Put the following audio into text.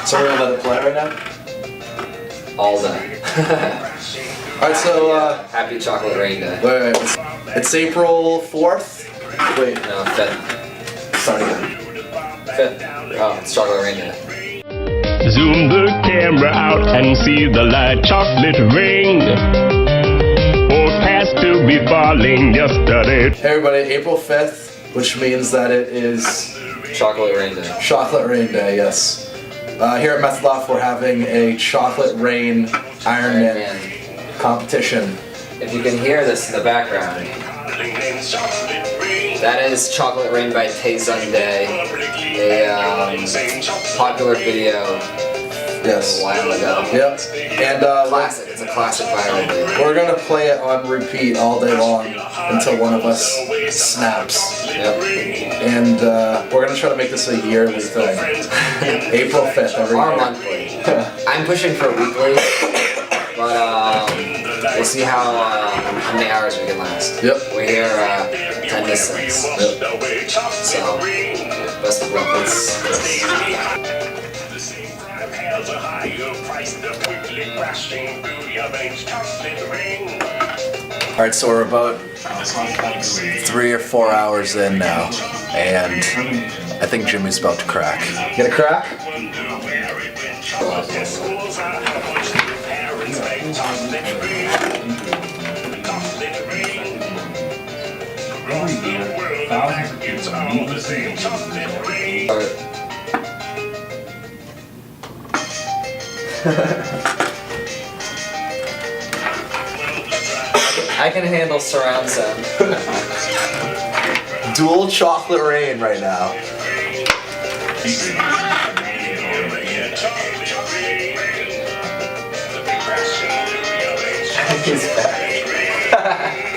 So we're gonna let it play right now? All day. Alright, so Happy Chocolate Rain Day. wait. It's April 4th? Wait, No, 5th. start again. 5th. Oh, it's Chocolate Rain Day. Zoom the camera out and see the light chocolate rain. Oh, has to be falling yesterday. Hey everybody, April 5th, which means that it is Chocolate Rain Day. Chocolate Rain Day, yes. Here at Methodloft, we're having a Chocolate Rain Ironman competition. If you can hear this in the background, that is Chocolate Rain by Tay Zonday, a popular video Yes. a while ago. Yep. And Classic. It's a classic viral video. we're gonna play it on repeat all day long until one of us snaps. Yep. And we're gonna try to make this a yearly thing. April 5th every Or year. monthly. I'm pushing for weekly, but we'll see how many hours we can last. Yep. We're here 10 to 6. Yep. So, best of luck. Alright, so we're about 3 or 4 hours in now, and I think Jimmy's about to crack. Get a crack? Every year, thousands of kids are meeting the same chocolate rain. I can handle surround sound. Dual Chocolate Rain right now. He's back.